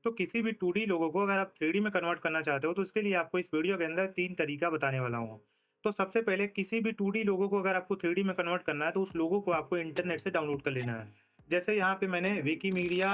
तो किसी भी 2D लोगो को अगर आप 3D में कन्वर्ट करना चाहते हो, तो उसके लिए आपको इस वीडियो के अंदर 3 तरीका बताने वाला हूँ। तो सबसे पहले किसी भी 2D लोगो को अगर आपको 3D में कन्वर्ट करना है, तो उस लोगो को आपको इंटरनेट से डाउनलोड कर लेना है। जैसे यहाँ पे मैंने विकिमीडिया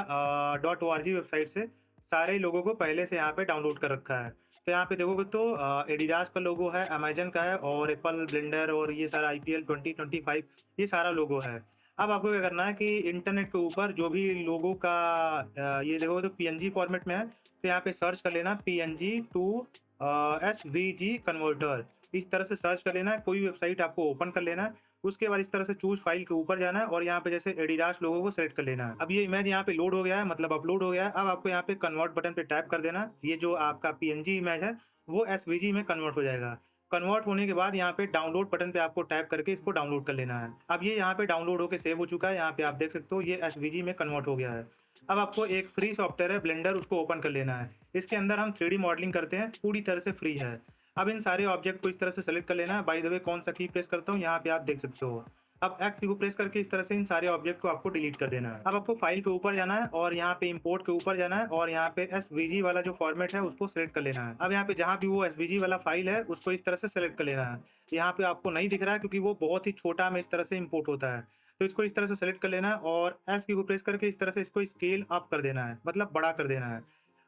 .org वेबसाइट से सारे लोगों को पहले से यहाँ पे डाउनलोड कर रखा है। तो यहाँ पे देखोगे तो एडिडास का लोगो है, अमेज़न का है और एप्पल, ब्लेंडर और ये सारा आईपीएल 2025 ये सारा लोगो है। अब आपको क्या करना है कि इंटरनेट के ऊपर जो भी लोगों का ये देखो तो पीएनजी फॉर्मेट में है, तो यहाँ पे सर्च कर लेना पीएनजी टू एसवीजी कन्वर्टर। इस तरह से सर्च कर लेना है, कोई वेबसाइट आपको ओपन कर लेना है। उसके बाद इस तरह से चूज़ फाइल के ऊपर जाना है और यहाँ पे जैसे एडिडास लोगो को सेलेक्ट कर लेना है। अब ये इमेज यहाँ पे लोड हो गया है, मतलब अपलोड हो गया है। अब आपको यहाँ पे कन्वर्ट बटन पे टैप कर देना। ये जो आपका पीएनजी इमेज है, वो एसवीजी में कन्वर्ट हो जाएगा। कन्वर्ट होने के बाद यहाँ पे डाउनलोड बटन पे आपको टैप करके इसको डाउनलोड कर लेना है। अब ये यहाँ पे डाउनलोड होके सेव हो चुका है, यहाँ पे आप देख सकते हो ये एसवीजी में कन्वर्ट हो गया है। अब आपको एक फ्री सॉफ्टवेयर है ब्लेंडर, उसको ओपन कर लेना है। इसके अंदर हम 3D मॉडलिंग करते हैं, पूरी तरह से फ्री है। अब इन सारे ऑब्जेक्ट को इस तरह से सेलेक्ट कर लेना है। बाय द वे कौन सा की प्रेस करता हूँ यहाँ पे आप देख सकते हो। अब एक्स को प्रेस करके इस तरह से इन सारे ऑब्जेक्ट को आपको डिलीट कर देना है। अब आपको फाइल के ऊपर जाना है और यहाँ पे इंपोर्ट के ऊपर जाना है और यहाँ पे एसवीजी वाला जो फॉर्मेट है उसको सेलेक्ट कर लेना है। अब यहाँ पे जहाँ भी वो एसवीजी वाला फाइल है उसको इस तरह से सेलेक्ट कर लेना है। यहाँ पे आपको नहीं दिख रहा है क्योंकि वो बहुत ही छोटा में इस तरह से इंपोर्ट होता है। तो इसको इस तरह से सेलेक्ट कर लेना है और एस की को प्रेस करके इस तरह से इसको स्केल अप कर देना है, मतलब बड़ा कर देना है।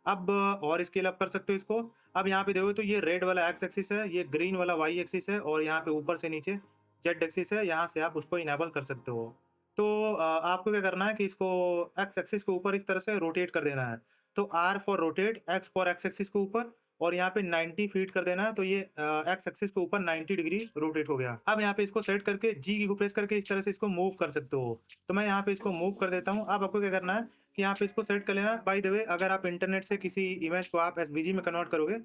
अब और स्केल अप कर सकते हो इसको। अब यहाँ पे देखोगे तो ये रेड वाला एक्स एक्सिस है, ये ग्रीन वाला वाई एक्सिस है और यहाँ पे ऊपर से नीचे जेड एक्सिस है, यहाँ से आप उसको इनेबल कर सकते हो। तो आपको क्या करना है कि इसको एक्स एक्सिस के ऊपर इस तरह से रोटेट कर देना है। तो R for rotate, X for X axis के ऊपर और यहाँ पे 90 फीट कर देना है। तो ये एक्स एक्सिस के ऊपर 90 डिग्री रोटेट हो गया। अब यहाँ पे इसको सेट करके जी की को प्रेस करके इस तरह से इसको मूव कर सकते हो। तो मैं यहाँ पे इसको मूव कर देता हूँ। अब आपको क्या करना है कि यहाँ पे इसको सेट कर लेना। बाय द वे अगर आप इंटरनेट से किसी इमेज को आप एसवीजी में कन्वर्ट करोगे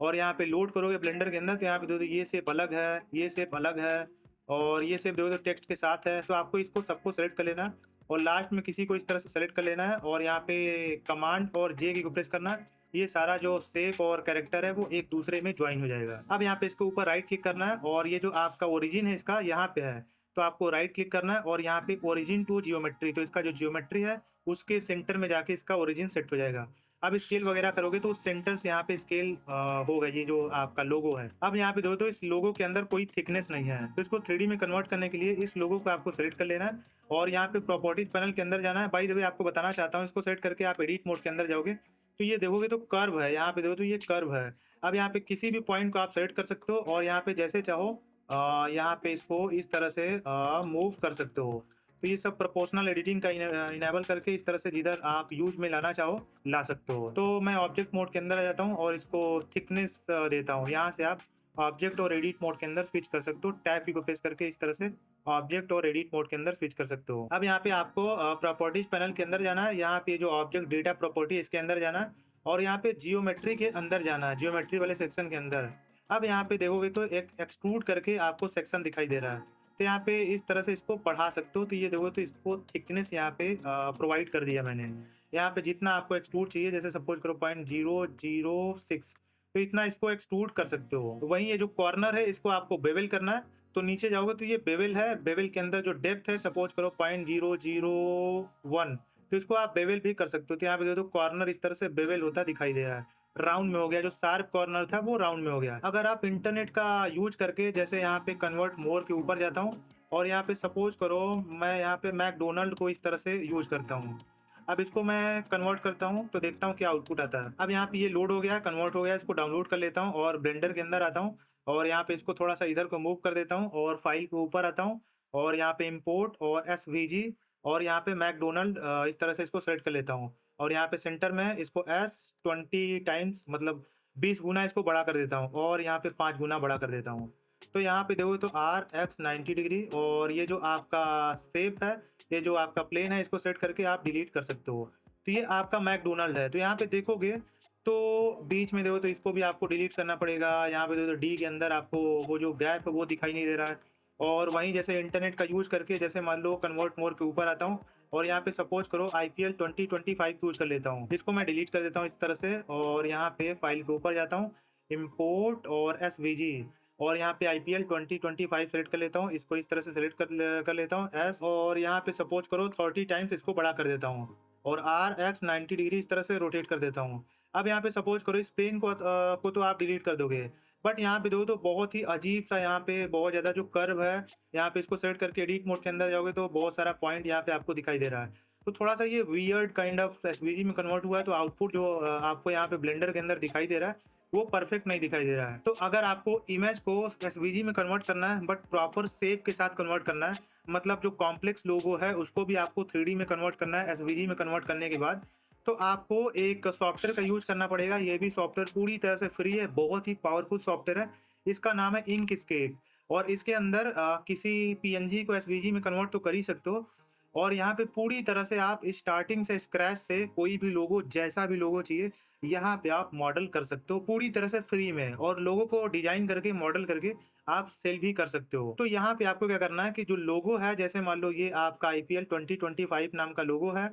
और यहाँ पे लोड करोगे ब्लेंडर के अंदर, तो यहाँ पे देखो ये शेप अलग है, ये शेप अलग है और ये शेप देखो तो टेक्स्ट के साथ है। तो आपको इसको सबको सेलेक्ट कर लेना और लास्ट में किसी को इस तरह से सेलेक्ट कर लेना है और यहाँ पे कमांड और जे की को प्रेस करना। ये सारा जो शेप और कैरेक्टर है वो एक दूसरे में ज्वाइन हो जाएगा। अब यहाँ पे इसके ऊपर राइट क्लिक करना है और ये जो आपका ओरिजिन है इसका यहाँ पे है, तो आपको राइट क्लिक करना है और यहाँ पे ओरिजिन टू जियोमेट्री, तो इसका जो जियोमेट्री है उसके सेंटर में जाके इसका ओरिजिन सेट हो जाएगा। अब स्केल वगैरह करोगे तो उस सेंटर से यहाँ पे स्केल होगा, ये जो आपका लोगो है। अब यहाँ पे दोस्तों इस लोगो के अंदर कोई थिकनेस नहीं है, तो इसको 3D में कन्वर्ट करने के लिए इस लोगो को आपको सेलेक्ट कर लेना है और यहाँ पे प्रॉपर्टीज पैनल के अंदर जाना है। बाय द वे आपको बताना चाहता हूँ, इसको सेट करके आप एडिट मोड के अंदर जाओगे तो ये देखोगे तो कर्व है, यहाँ पे देखो तो ये कर्व है। अब यहाँ पे किसी भी पॉइंट को आप सेलेक्ट कर सकते हो और यहाँ पे जैसे चाहो यहाँ पे इसको इस तरह से मूव कर सकते हो। तो ये सब प्रोपोर्शनल एडिटिंग का इनेबल करके इस तरह से जिधर आप यूज में लाना चाहो ला सकते हो। तो मैं ऑब्जेक्ट मोड के अंदर आ जाता हूँ और इसको थिकनेस देता हूँ। यहाँ से आप ऑब्जेक्ट और एडिट मोड के अंदर स्विच कर सकते हो। टैब की को प्रेस करके इस तरह से ऑब्जेक्ट और एडिट मोड के अंदर स्विच कर सकते हो। अब यहाँ पे आपको प्रॉपर्टीज पैनल के अंदर जाना है, यहाँ पे जो ऑब्जेक्ट डेटा प्रॉपर्टी इसके अंदर जाना है और यहाँ पे जियोमेट्री के अंदर जाना है, जियोमेट्री वाले सेक्शन के अंदर। अब यहाँ पे देखोगे तो एक एक्सट्रूड करके आपको सेक्शन दिखाई दे रहा है, तो यहाँ पे इस तरह से इसको बढ़ा सकते हो। तो ये देखो तो इसको थिकनेस यहाँ पे प्रोवाइड कर दिया मैंने। यहाँ पे जितना आपको एक्सट्रूड चाहिए, जैसे सपोज करो 0.006, तो इतना इसको एक्सट्रूड कर सकते हो। तो वहीं ये जो कॉर्नर है इसको आपको बेवल करना है, तो नीचे जाओगे तो ये बेवल है, बेवल के अंदर जो डेप्थ है सपोज करो 0.001, तो इसको आप बेवल भी कर सकते हो। तो यहाँ पे देखो कॉर्नर इस तरह से बेवल होता दिखाई दे रहा है, राउंड में हो गया, जो शार्प कॉर्नर था वो राउंड में हो गया। अगर आप इंटरनेट का यूज करके जैसे यहाँ पे कन्वर्ट मोर के ऊपर जाता हूँ और यहाँ पे सपोज करो मैं यहाँ पे मैकडोनल्ड को इस तरह से यूज करता हूँ। अब इसको मैं कन्वर्ट करता हूँ तो देखता हूँ क्या आउटपुट आता है। अब यहाँ पे ये लोड हो गया, कन्वर्ट हो गया, इसको डाउनलोड कर लेता हूँ और ब्लेंडर के अंदर आता हूँ और यहाँ पे इसको थोड़ा सा इधर को मूव कर देता हूँ और फाइल के ऊपर आता हूँ और यहाँ पे इम्पोर्ट और एसवीजी और यहाँ पे मैकडोनल्ड इस तरह से इसको सेलेक्ट कर लेता हूँ और यहाँ पे सेंटर में इसको S20 टाइम्स, मतलब 20 गुना इसको बड़ा कर देता हूँ और यहाँ पे 5 गुना बड़ा कर देता हूँ। तो यहाँ पे देखो तो RX 90 डिग्री और ये जो आपका शेप है, ये जो आपका प्लेन है, इसको सेट करके आप डिलीट कर सकते हो। तो ये आपका मैकडोनल्ड है। तो यहाँ पे देखोगे तो बीच में देखो तो इसको भी आपको डिलीट करना पड़ेगा। यहाँ पे देखो तो डी के अंदर आपको वो जो गैप है वो दिखाई नहीं दे रहा है। और वहीं जैसे इंटरनेट का यूज करके जैसे मान लो कन्वर्ट मोर के ऊपर आता हूँ और यहाँ पे सपोज करो IPL 2025 यूज कर लेता हूँ, इसको मैं डिलीट कर देता हूँ इस तरह से और यहाँ पे फाइल के ऊपर जाता हूँ, इम्पोर्ट और एसवीजी और यहाँ पे IPL 2025 सेलेक्ट कर लेता हूँ, इसको इस तरह से सेलेक्ट कर लेता हूँ एस और यहाँ पे सपोज करो 30 टाइम्स इसको बड़ा कर देता हूँ। और आर एक्स 90 डिग्री इस तरह से रोटेट कर देता हूँ। अब यहाँ पे सपोज करो इस पेन को तो आप डिलीट कर दोगे, बट यहाँ पे देखो तो बहुत ही अजीब सा यहाँ पे बहुत ज़्यादा जो कर्व है, यहाँ पे इसको सेट करके एडिट मोड के अंदर जाओगे तो बहुत सारा पॉइंट यहाँ पे आपको दिखाई दे रहा है। तो थोड़ा सा ये वियर्ड काइंड ऑफ एसवीजी में कन्वर्ट हुआ है, तो आउटपुट जो आपको यहाँ पे ब्लेंडर के अंदर दिखाई दे रहा है वो परफेक्ट नहीं दिखाई दे रहा है। तो अगर आपको इमेज को एसवीजी में कन्वर्ट करना है बट प्रॉपर शेप के साथ कन्वर्ट करना है, मतलब जो कॉम्प्लेक्स लोगो है उसको भी आपको 3D में कन्वर्ट करना है एसवीजी में कन्वर्ट करने के बाद, तो आपको एक सॉफ्टवेयर का यूज करना पड़ेगा। ये भी सॉफ्टवेयर पूरी तरह से फ्री है, बहुत ही पावरफुल सॉफ्टवेयर है। इसका नाम है इंकस्केप और इसके अंदर किसी पीएनजी को एसवीजी में कन्वर्ट तो कर ही सकते हो, और यहाँ पे पूरी तरह से आप स्टार्टिंग से स्क्रैच से कोई भी लोगो, जैसा भी लोगो चाहिए यहाँ पे आप मॉडल कर सकते हो पूरी तरह से फ्री में, और लोगों को डिजाइन करके मॉडल करके आप सेल भी कर सकते हो। तो यहाँ पे आपको क्या करना है कि जो लोगो है, जैसे मान लो ये आपका आईपीएल 2025 नाम का लोगो है,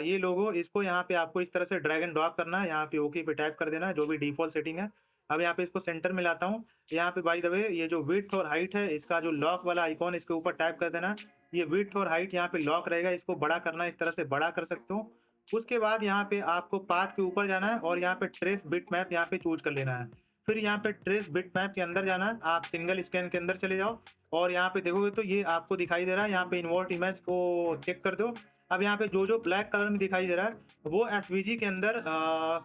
ये लोगो इसको यहाँ पे आपको इस तरह से ड्रैग एंड ड्रॉप करना है, यहाँ पे ओके पे टैप कर देना है जो भी डिफॉल्ट सेटिंग है। अब यहाँ पे इसको सेंटर में लाता हूँ, यहाँ पे बाय द वे ये जो विड्थ और हाइट है इसका जो लॉक वाला आइकॉन इसके ऊपर टैप कर देना। ये विड्थ और हाइट यहाँ पे लॉक रहेगा, इसको बड़ा करना है, इस तरह से बड़ा कर सकते हो। उसके बाद यहाँ पे आपको पाथ के ऊपर जाना है और यहाँ पे ट्रेस बिट मैप यहाँ पे चूज कर लेना है। फिर यहाँ पे ट्रेस बिट मैप के अंदर जाना है, आप सिंगल स्कैन के अंदर चले जाओ और यहाँ पे देखोगे तो ये आपको दिखाई दे रहा है। यहाँ पे इन्वर्ट इमेज को चेक कर दो। अब यहाँ पे जो ब्लैक कलर में दिखाई दे रहा है वो एसवीजी के अंदर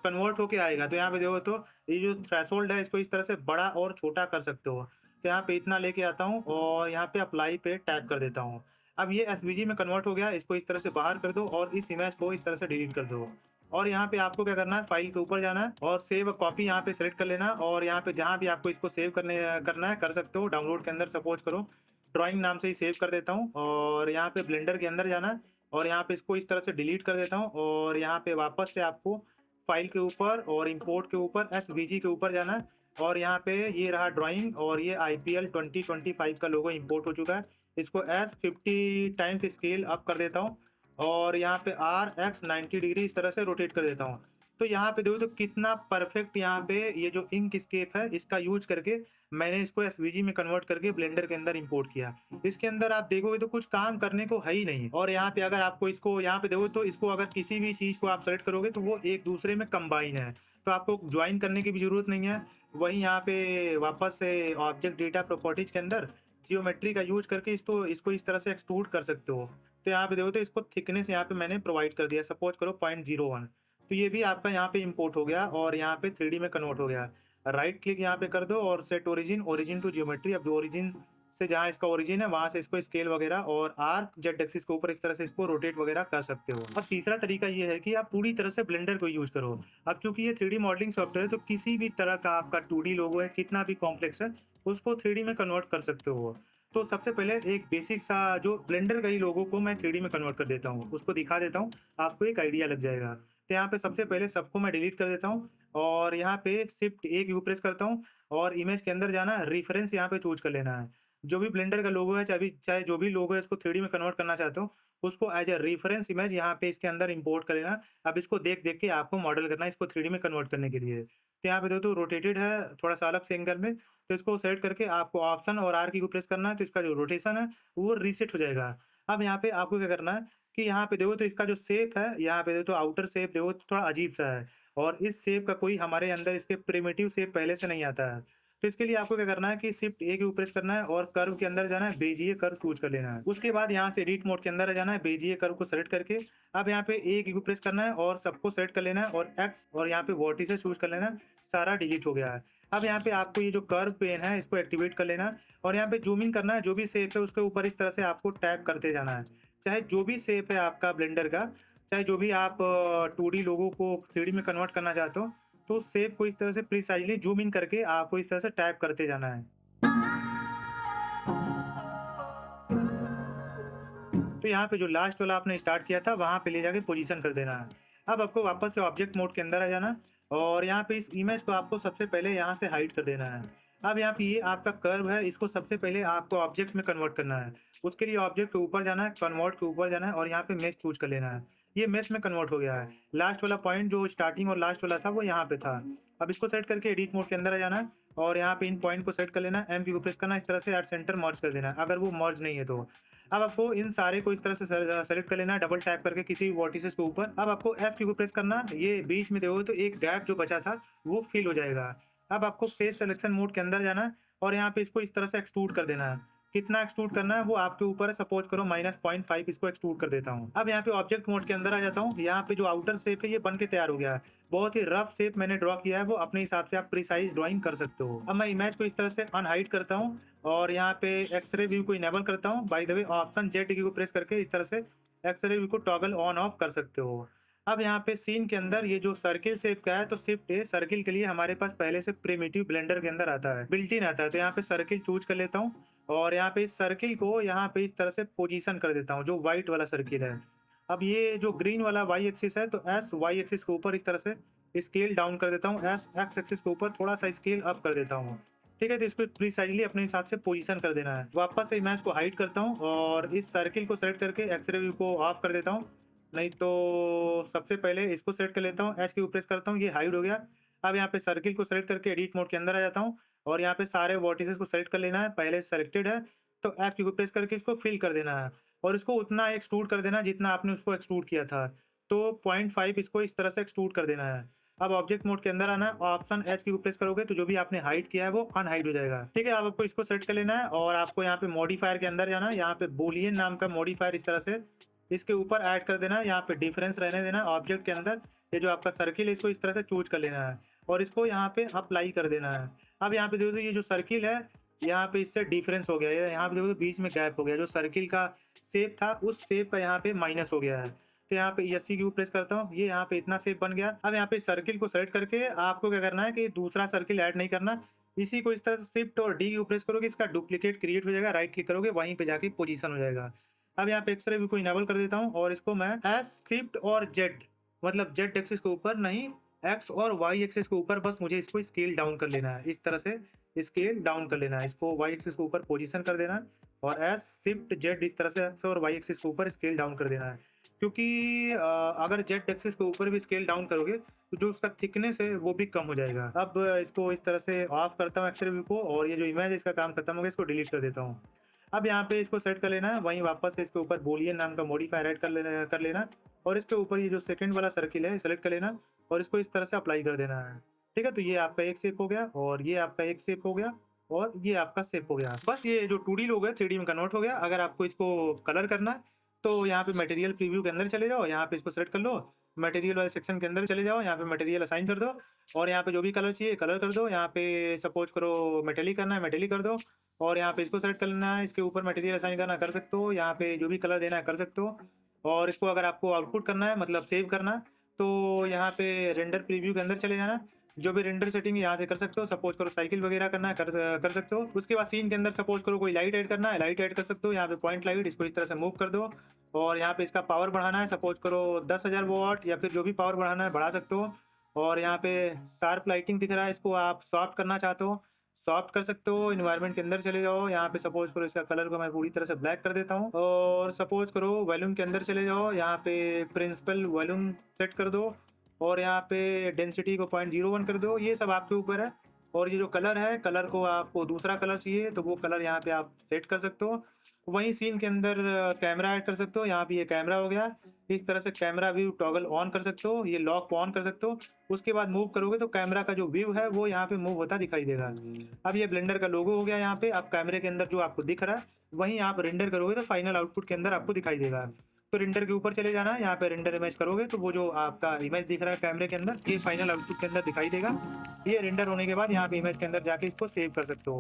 कन्वर्ट होके आएगा। तो यहाँ पे देखो तो ये जो थ्रेशोल्ड है इसको इस तरह से बड़ा और छोटा कर सकते हो। तो यहाँ पे इतना लेके आता हूँ और यहाँ पे अप्लाई पे टैप कर देता हूँ। अब ये एसवीजी में कन्वर्ट हो गया, इसको इस तरह से बाहर कर दो और इस इमेज को इस तरह से डिलीट कर दो। और यहाँ पे आपको क्या करना है, फाइल के ऊपर जाना है और सेव कॉपी यहाँ पे सेलेक्ट कर लेना, और यहाँ पे जहाँ भी आपको इसको सेव करना है कर सकते हो। डाउनलोड के अंदर सपोज करो ड्राइंग नाम से ही सेव कर देता हूँ, और यहाँ पे ब्लेंडर के अंदर जाना है और यहाँ पे इसको इस तरह से डिलीट कर देता हूँ, और यहाँ पे वापस से आपको फाइल के ऊपर और इंपोर्ट के ऊपर एसवीजी के ऊपर जाना है, और यहाँ पे ये रहा ड्राइंग और ये आईपीएल 2025 का लोगो इंपोर्ट हो चुका है। इसको एस 50 टाइम्स स्केल अप कर देता हूँ और यहाँ पे आर एक्स 90 डिग्री इस तरह से रोटेट कर देता हूँ। तो यहाँ पे देखो तो कितना परफेक्ट यहाँ पे ये जो इंकस्केप है इसका यूज करके मैंने इसको एसवीजी में कन्वर्ट करके ब्लेंडर के अंदर इंपोर्ट किया। इसके अंदर आप देखोगे तो कुछ काम करने को है ही नहीं, और यहाँ पे अगर आपको इसको यहाँ पे देखो तो इसको अगर किसी भी चीज को आप सेलेक्ट करोगे तो वो एक दूसरे में कंबाइन है, तो आपको ज्वाइन करने की भी जरूरत नहीं है। वहीं यहाँ पे वापस से ऑब्जेक्ट डेटा प्रॉपर्टीज के अंदर जियोमेट्री का यूज करके इसको इसको इस तरह से एक्सट्रूड कर सकते हो। तो यहाँ पे देखो तो इसको थिकनेस यहाँ पे मैंने प्रोवाइड कर दिया, सपोज करो 0.01। तो ये भी आपका यहाँ पे इंपोर्ट हो गया और यहाँ पे 3D में कन्वर्ट हो गया। राइट क्लिक यहाँ पे कर दो और सेट ओरिजिन टू जियोमेट्री। अब जो ओरिजिन से जहाँ इसका ओरिजिन है वहां से इसको स्केल वगैरह और आर जेड एक्सिस के ऊपर इस तरह से इसको रोटेट वगैरह कर सकते हो। और तीसरा तरीका ये है कि आप पूरी तरह से ब्लेंडर को यूज करो। अब चूंकि ये 3D मॉडलिंग सॉफ्टवेयर है तो किसी भी तरह का आपका 2D लोगो है कितना भी कॉम्प्लेक्स है उसको 3D में कन्वर्ट कर सकते हो। तो सबसे पहले एक बेसिक सा जो ब्लेंडर का ही लोगो को मैं 3D में कन्वर्ट कर देता हूँ, उसको दिखा देता हूँ, आपको एक आइडिया लग जाएगा। तो यहाँ पे सबसे पहले सबको मैं डिलीट कर देता हूँ और यहाँ पे शिफ्ट ए क्यू प्रेस करता हूँ और इमेज के अंदर जाना, रेफरेंस यहाँ पे चूज कर लेना है। जो भी ब्लेंडर का लोगो है, चाहे जो भी लोगो है इसको 3D में कन्वर्ट करना चाहते हो उसको एज ए रेफरेंस इमेज यहाँ पे इसके अंदर इंपोर्ट कर लेना। अब इसको देख देख के आपको मॉडल करना है इसको 3D में कन्वर्ट करने के लिए। तो यहाँ पे देखो तो रोटेटेड है थोड़ा सा अलग से एंगल में, तो इसको सेलेक्ट करके आपको ऑप्शन और आर की को प्रेस करना है, तो इसका जो रोटेशन है वो रीसेट हो जाएगा। अब यहाँ पे आपको क्या करना है कि यहाँ पे देखो तो इसका जो शेप है, यहाँ पे देखो तो आउटर शेप देखो तो थोड़ा अजीब सा है, और इस शेप का कोई हमारे अंदर इसके प्रिमिटिव शेप पहले से नहीं आता है। तो इसके लिए आपको क्या करना है कि शिफ्ट ए की प्रेस करना है और कर्व के अंदर जाना है, बेजियर कर्व चूज कर लेना है। उसके बाद यहाँ से एडिट मोड के अंदर जाना है, बेजियर कर्व को सेलेक्ट करके अब यहाँ पे ए की प्रेस करना है और सबको सेलेक्ट कर लेना है और एक्स और यहाँ पे वर्टिसेस चूज कर लेना है। सारा डिलीट हो गया है। अब यहाँ पे आपको ये जो कर्व पेन है इसको एक्टिवेट कर लेना है और यहाँ पे जूमिंग करना है, जो भी शेप है उसके ऊपर इस तरह से आपको टैप करते जाना है। चाहे जो भी शेप है आपका ब्लेंडर का, चाहे जो भी आप 2D लोगों को 3D में कन्वर्ट करना चाहते हो, तो शेप को इस तरह से प्रिसाइजली जूम इन करके आपको इस तरह से टैप करते जाना है। तो यहाँ पे जो लास्ट वाला आपने स्टार्ट किया था वहां पे ले जाके पोजीशन कर देना है। अब आपको वापस से ऑब्जेक्ट मोड के अंदर आ जाना और यहाँ पे इस इमेज को आपको सबसे पहले यहाँ से हाइड कर देना है। अब यहाँ पे ये आपका कर्व है, इसको सबसे पहले आपको ऑब्जेक्ट में कन्वर्ट करना है। उसके लिए ऑब्जेक्ट के ऊपर जाना है, कन्वर्ट के ऊपर जाना है और यहाँ पे मेश चूज कर लेना है। ये मेश में कन्वर्ट हो गया है। लास्ट वाला पॉइंट जो स्टार्टिंग और लास्ट वाला था वो यहाँ पे था। अब इसको सेट करके एडिट मोड के अंदर आ जाना है और यहाँ पे इन पॉइंट को सेट कर लेना, एम की को प्रेस करना, इस तरह से एट सेंटर मर्ज कर देना अगर वो मर्ज नहीं है तो। अब आपको इन सारे को इस तरह से सेलेक्ट कर लेना है डबल टैप करके किसी भी वर्टिसेस के ऊपर। अब आपको F की को प्रेस करना है, ये बीच में देखोगे तो एक गैप जो बचा था वो फिल हो जाएगा। अब आपको फेस सिलेक्शन मोड के अंदर जाना है और यहाँ पे इसको इस तरह से एक्सट्रूड कर देना है। कितना एक्सट्रूड करना है वो आपके ऊपर है, सपोज करो -0.5 इसको एक्सट्रूड कर देता हूँ। अब यहाँ पे ऑब्जेक्ट मोड के अंदर आ जाता हूँ। यहाँ पे जो आउटर शेप है ये बन के तैयार हो गया है। बहुत ही रफ शेप मैंने ड्रॉ किया है, वो अपने हिसाब से आप प्रिसाइज ड्राइंग कर सकते हो। अब मैं इमेज को इस तरह से अनहाइड करता हूँ और यहाँ पे एक्सरे व्यू को इनेबल करता हूँ। By the way option Z की को प्रेस करके इस तरह से एक्सरे व्यू को टॉगल ऑन ऑफ कर सकते हो। अब यहाँ पे सीन के अंदर ये जो सर्किल शेप का है तो शिफ्ट ए सर्किल के लिए हमारे पास पहले से प्रिमिटिव ब्लेंडर के अंदर आता है, बिल्ट इन आता है। तो यहाँ पे सर्किल चूज कर लेता हूँ और यहाँ पे इस सर्किल को यहाँ पे इस तरह से पोजीशन कर देता हूँ, जो व्हाइट वाला सर्किल है। अब ये जो ग्रीन वाला वाई एक्सिस है तो एस वाई एक्सिस के ऊपर इस तरह से स्केल डाउन कर देता हूँ, एस एक्स एक्सिस के ऊपर थोड़ा सा स्केल अप कर देता हूँ। ठीक है, तो इसको प्रीसाइजली अपने हिसाब से पोजीशन कर देना है। वापस से इमेज को हाइड करता हूँ और इस सर्किल को सेलेक्ट करके एक्सरे व्यू को ऑफ कर देता हूँ। नहीं तो सबसे पहले इसको सेलेक्ट कर लेता हूँ, एच की प्रेस करता हूँ, ये हाइड हो गया। अब यहाँ पे सर्किल को सेलेक्ट करके एडिट मोड के अंदर आ जाता हूँ और यहाँ पे सारे वर्टिसेस को सेलेक्ट कर लेना है। पहले सेलेक्टेड है तो एफ की प्रेस करके इसको फिल कर देना है और इसको उतना एक्सट्रूड कर देना जितना आपने उसको एक्सट्रूड किया था। तो 0.5 इसको इस तरह से एक्सट्रूड कर देना है। अब ऑब्जेक्ट मोड के अंदर आना है, ऑप्शन एच की प्रेस करोगे तो जो भी आपने हाइड किया है वो अनहाइड हो जाएगा। ठीक है, अब आपको इसको सेट कर लेना है और आपको यहाँ पे मॉडिफायर के अंदर जाना है। यहाँ पे बूलियन नाम का मॉडिफायर इस तरह से इसके ऊपर ऐड कर देना है। यहाँ पे डिफरेंस रहने देना है ऑब्जेक्ट के अंदर। ये जो आपका सर्किल है इसको इस तरह से चूज कर लेना है और इसको यहाँ पे अप्लाई कर देना है। अब यहाँ पे देखो ये जो सर्किल है यहाँ पे इससे डिफरेंस हो गया है, यहाँ पे देखो बीच में गैप हो गया, जो सर्किल का शेप था उस शेप का यहाँ पे माइनस हो गया है। तो यहाँ पे एससी की प्रेस करता हूँ, ये यहाँ पे इतना शेप बन गया। अब यहाँ पे सर्किल को सेलेक्ट करके आपको क्या करना है कि दूसरा सर्किल ऐड नहीं करना, इसी को इस तरह से शिफ्ट और डी की प्रेस करोगे, इसका डुप्लीकेट क्रिएट हो जाएगा। राइट क्लिक करोगे वहीं पे जाके पोजीशन हो जाएगा। अब यहाँ पे एक्सरे व्यू को इनेबल कर देता हूँ और इसको मैं एस शिफ्ट और जेड, मतलब जेड एक्सिस के ऊपर नहीं, एक्स और वाई एक्सिस के ऊपर बस मुझे इसको स्केल डाउन कर लेना है। इस तरह से स्केल डाउन कर लेना है, इसको वाई एक्सिस के ऊपर पोजीशन कर देना है और एस शिफ्ट जेड इस तरह से एक्स और वाई एक्सिस के ऊपर स्केल डाउन कर देना है। क्योंकि अगर जेड एक्सिस के ऊपर भी स्केल डाउन करोगे तो जो उसका थिकनेस है वो भी कम हो जाएगा। अब इसको इस तरह से ऑफ करता हूँ एक्सरे व्यू को और ये जो इमेज है इसका काम खत्म हो गया, इसको डिलीट कर देता हूँ। अब यहाँ पे इसको सेट कर लेना है, वहीं वापस से इसके ऊपर बूलियन नाम का मॉडिफायर ऐड कर लेना और इसके ऊपर ये जो सेकंड वाला सर्किल है सेलेक्ट कर लेना और इसको इस तरह से अप्लाई कर देना है। ठीक है, तो ये आपका एक शेप हो गया और ये आपका एक शेप हो गया और ये आपका शेप हो गया। बस ये जो 2D लोगो है 3D में कन्वर्ट हो गया। अगर आपको इसको कलर करना है तो यहाँ पे मटेरियल प्रीव्यू के अंदर चले जाओ, यहाँ पे इसको सेलेक्ट कर लो, मटेरियल वाले सेक्शन के अंदर चले जाओ, यहाँ पे मटेरियल असाइन कर दो और यहाँ पे जो भी कलर चाहिए कलर कर दो। यहाँ पे सपोज करो मेटेलिक करना है मेटेलिक कर दो और यहाँ पे इसको सेलेक्ट कर लेना है, इसके ऊपर मटेरियल असाइन करना कर सकते हो, यहाँ पे जो भी कलर देना है कर सकते हो। और इसको अगर आपको आउटपुट करना है मतलब सेव करना है तो यहाँ पे रेंडर प्रीव्यू के अंदर चले जाना, जो भी रेंडर सेटिंग यहाँ से कर सकते हो। सपोज करो साइकिल वगैरह करना है कर सकते हो। उसके बाद सीन के अंदर सपोज करो कोई लाइट ऐड करना है लाइट ऐड कर सकते हो। यहाँ पे पॉइंट लाइट इसको इस तरह से मूव कर दो और यहाँ पे इसका पावर बढ़ाना है, सपोज करो 10,000 वॉट या फिर जो भी पावर बढ़ाना है बढ़ा सकते हो। और यहाँ पे शार्प लाइटिंग दिख रहा है, इसको आप सॉफ्ट करना चाहते हो सॉफ्ट कर सकते हो। इन्वायरमेंट के अंदर चले जाओ, यहाँ पे सपोज करो इसका कलर को मैं पूरी तरह से ब्लैक कर देता हूँ और सपोज करो वॉल्यूम के अंदर चले जाओ, यहाँ पे प्रिंसिपल वॉल्यूम सेट कर दो और यहाँ पे डेंसिटी को 0.01 कर दो। ये सब आपके ऊपर है। और ये जो कलर है कलर को आपको दूसरा कलर चाहिए तो वो कलर यहाँ पे आप सेट कर सकते हो। वहीं सीन के अंदर कैमरा ऐड कर सकते हो, यहाँ पे ये कैमरा हो गया, इस तरह से कैमरा व्यू टॉगल ऑन कर सकते हो, ये लॉक ऑन कर सकते हो। उसके बाद मूव करोगे तो कैमरा का जो व्यू है वो यहाँ पे मूव होता दिखाई देगा। अब ये ब्लेंडर का लोगो हो गया यहाँ पे। अब कैमरे के अंदर जो आपको दिख रहा है वहीं आप रेंडर करोगे तो फाइनल आउटपुट के अंदर आपको दिखाई देगा। तो रेंडर के ऊपर चले जाना है, यहाँ पे रेंडर इमेज करोगे तो वो जो आपका इमेज दिख रहा है कैमरे के अंदर ये फाइनल आउटपुट के अंदर दिखाई देगा। ये रेंडर होने के बाद यहाँ पे इमेज के अंदर जाके इसको सेव कर सकते हो।